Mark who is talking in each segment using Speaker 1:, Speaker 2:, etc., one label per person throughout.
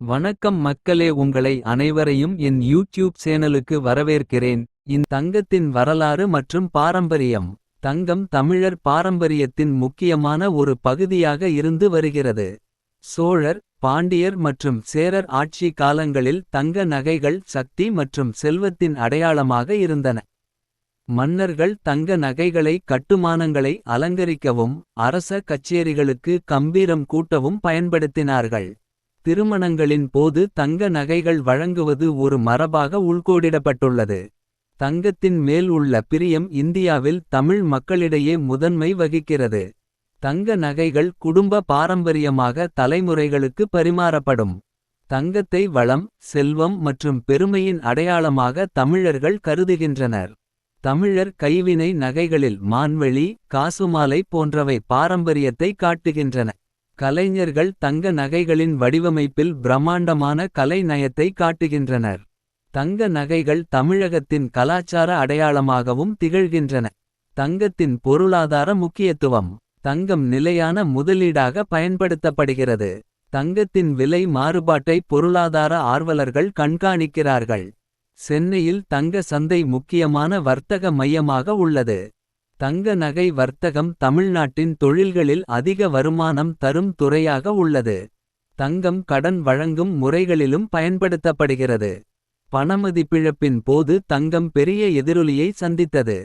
Speaker 1: வணக்கம் மக்களே, உங்களை அனைவரையும் என் யூடியூப் சேனலுக்கு வரவேற்கிறேன். தங்கத்தின் வரலாறு மற்றும் பாரம்பரியம். தங்கம் தமிழர் பாரம்பரியத்தின் முக்கியமான ஒரு பகுதியாக இருந்து வருகிறது. சோழர், பாண்டியர் மற்றும் சேரர் ஆட்சி காலங்களில் தங்க நகைகள் சக்தி மற்றும் செல்வத்தின் அடையாளமாக இருந்தன. மன்னர்கள் தங்க நகைகளை கட்டுமானங்களை அலங்கரிக்கவும் அரச கச்சேரிகளுக்கு கம்பீரம் கூட்டவும் பயன்படுத்தினார்கள். திருமணங்களின் போது தங்க நகைகள் வழங்குவது ஒரு மரபாக உள்கோடிடப்பட்டுள்ளது. தங்கத்தின் மேல் உள்ள பிரியம் இந்தியாவில் தமிழ் மக்களிடையே முதன்மை வகிக்கிறது. தங்க நகைகள் குடும்ப பாரம்பரியமாக தலைமுறைகளுக்கு பரிமாறப்படும். தங்கத்தை வளம், செல்வம் மற்றும் பெருமையின் அடையாளமாக தமிழர்கள் கருதுகின்றனர். தமிழர் கைவினை நகைகளில் மான்வெளி, காசுமாலை போன்றவை பாரம்பரியத்தை காட்டுகின்றன. கலைஞர்கள் தங்க நகைகளின் வடிவமைப்பில் பிரம்மாண்டமான கலை நயத்தை காட்டுகின்றனர். தங்க நகைகள் தமிழகத்தின் கலாச்சார அடையாளமாகவும் திகழ்கின்றன. தங்கத்தின் பொருளாதார முக்கியத்துவம். தங்கம் நிலையான முதலீடாக பயன்படுத்தப்படுகிறது. தங்கத்தின் விலை மாறுபாட்டை பொருளாதார ஆர்வலர்கள் கண்காணிக்கிறார்கள். சென்னையில் தங்க சந்தை முக்கியமான வர்த்தக மையமாக உள்ளது. தங்க நகை வர்த்தகம் தமிழ்நாட்டின் தொழில்களில் அதிக வருமானம் தரும் துறையாக உள்ளது. தங்கம் கடன் வழங்கும் முறைகளிலும் பயன்படுத்தப்படுகிறது. பணமதிப்பிழப்பின் போது தங்கம் பெரிய எதிரொலியை சந்தித்தது.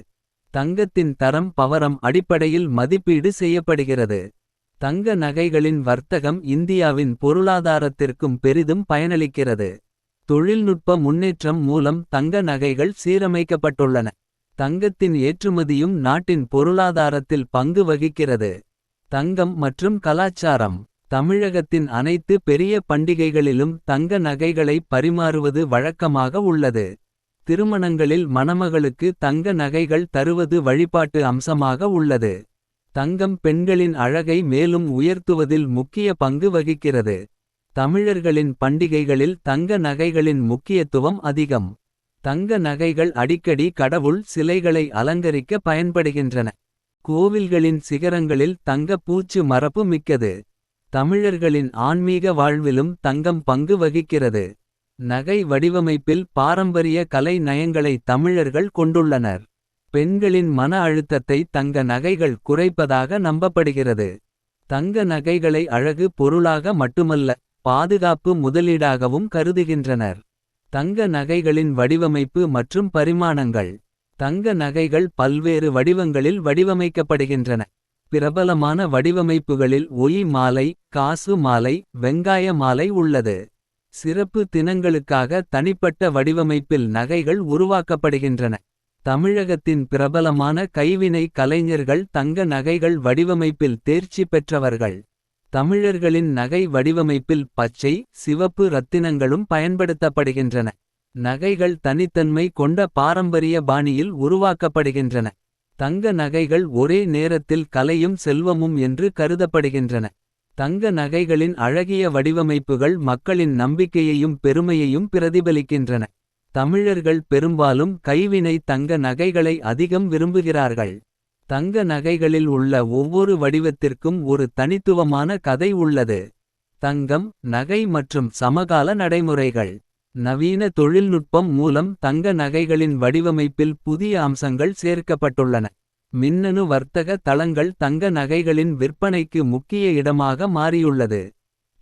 Speaker 1: தங்கத்தின் தரம் பவரம் அடிப்படையில் மதிப்பீடு செய்யப்படுகிறது. தங்க நகைகளின் வர்த்தகம் இந்தியாவின் பொருளாதாரத்திற்கும் பெரிதும் பயனளிக்கிறது. தொழில்நுட்ப முன்னேற்றம் மூலம் தங்க நகைகள் சீரமைக்கப்பட்டுள்ளன. தங்கத்தின் ஏற்றுமதியும் நாட்டின் பொருளாதாரத்தில் பங்கு வகிக்கிறது. தங்கம் மற்றும் கலாச்சாரம். தமிழகத்தின் அனைத்து பெரிய பண்டிகைகளிலும் தங்க நகைகளை பரிமாறுவது வழக்கமாக உள்ளது. திருமணங்களில் மணமகளுக்கு தங்க நகைகள் தருவது வழிபாட்டு அம்சமாக உள்ளது. தங்கம் பெண்களின் அழகை மேலும் உயர்த்துவதில் முக்கிய பங்கு வகிக்கிறது. தமிழர்களின் பண்டிகைகளில் தங்க நகைகளின் முக்கியத்துவம் அதிகம். தங்க நகைகள் அடிக்கடி கடவுள் சிலைகளை அலங்கரிக்க பயன்படுகின்றன. கோவில்களின் சிகரங்களில் தங்க பூச்சு மரபு மிக்கது. தமிழர்களின் ஆன்மீக வாழ்விலும் தங்கம் பங்கு வகிக்கிறது. நகை வடிவமைப்பில் பாரம்பரிய கலை நயங்களை தமிழர்கள் கொண்டுள்ளனர். பெண்களின் மன அழுத்தத்தை தங்க நகைகள் குறைப்பதாக நம்பப்படுகிறது. தங்க நகைகளை அழகு பொருளாக மட்டுமல்ல, பாதுகாப்பு முதலீடாகவும் கருதுகின்றனர். தங்க நகைகளின் வடிவமைப்பு மற்றும் பரிமாணங்கள். தங்க நகைகள் பல்வேறு வடிவங்களில் வடிவமைக்கப்படுகின்றன. பிரபலமான வடிவமைப்புகளில் ஒளி மாலை, காசு மாலை, வெங்காய மாலை உள்ளது. சிறப்பு தினங்களுக்காக தனிப்பட்ட வடிவமைப்பில் நகைகள் உருவாக்கப்படுகின்றன. தமிழகத்தின் பிரபலமான கைவினை கலைஞர்கள் தங்க நகைகள் வடிவமைப்பில் தேர்ச்சி பெற்றவர்கள். தமிழர்களின் நகை வடிவமைப்பில் பச்சை, சிவப்பு ரத்தினங்களும் பயன்படுத்தப்படுகின்றன. நகைகள் தனித்தன்மை கொண்ட பாரம்பரிய பாணியில் உருவாக்கப்படுகின்றன. தங்க நகைகள் ஒரே நேரத்தில் கலையும் செல்வமும் என்று கருதப்படுகின்றன. தங்க நகைகளின் அழகிய வடிவமைப்புகள் மக்களின் நம்பிக்கையையும் பெருமையையும் பிரதிபலிக்கின்றன. தமிழர்கள் பெரும்பாலும் கைவினை தங்க நகைகளை அதிகம் விரும்புகிறார்கள். தங்க நகைகளில் உள்ள ஒவ்வொரு வடிவத்திற்கும் ஒரு தனித்துவமான கதை உள்ளது. தங்கம், நகை மற்றும் சமகால நடைமுறைகள். நவீன தொழில்நுட்பம் மூலம் தங்க நகைகளின் வடிவமைப்பில் புதிய அம்சங்கள் சேர்க்கப்பட்டுள்ளன. மின்னணு வர்த்தக தளங்கள் தங்க நகைகளின் விற்பனைக்கு முக்கிய இடமாக மாறியுள்ளது.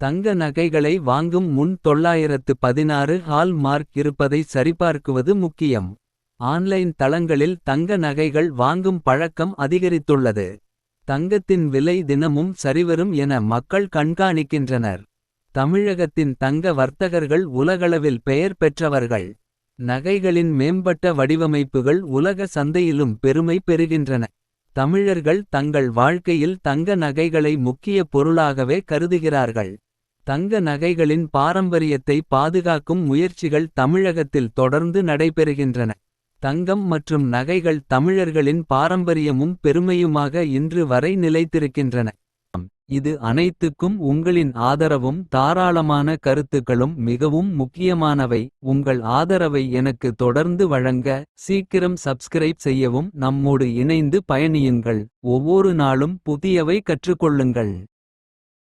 Speaker 1: தங்க நகைகளை வாங்கும் முன் 916 ஹால் மார்க் இருப்பதை சரிபார்க்குவது முக்கியம். ஆன்லைன் தளங்களில் தங்க நகைகள் வாங்கும் பழக்கம் அதிகரித்துள்ளது. தங்கத்தின் விலை தினமும் சரிவரும் என மக்கள் கண்காணிக்கின்றனர். தமிழகத்தின் தங்க வர்த்தகர்கள் உலகளவில் பெயர் பெற்றவர்கள். நகைகளின் மேம்பட்ட வடிவமைப்புகள் உலக சந்தையிலும் பெருமை பெறுகின்றன. தமிழர்கள் தங்கள் வாழ்க்கையில் தங்க நகைகளை முக்கிய பொருளாகவே கருதுகிறார்கள். தங்க நகைகளின் பாரம்பரியத்தை பாதுகாக்கும் முயற்சிகள் தமிழகத்தில் தொடர்ந்து நடைபெறுகின்றன. தங்கம் மற்றும் நகைகள் தமிழர்களின் பாரம்பரியமும் பெருமையுமாக இன்று வரை நிலைத்திருக்கின்றன. இது அனைத்துக்கும் உங்களின் ஆதரவும் தாராளமான கருத்துக்களும் மிகவும் முக்கியமானவை. உங்கள் ஆதரவை எனக்கு தொடர்ந்து வழங்க சீக்கிரம் சப்ஸ்கிரைப் செய்யவும் நம்மோடு இணைந்து பயணியுங்கள். ஒவ்வொரு நாளும் புதியவை கற்றுக்கொள்ளுங்கள்.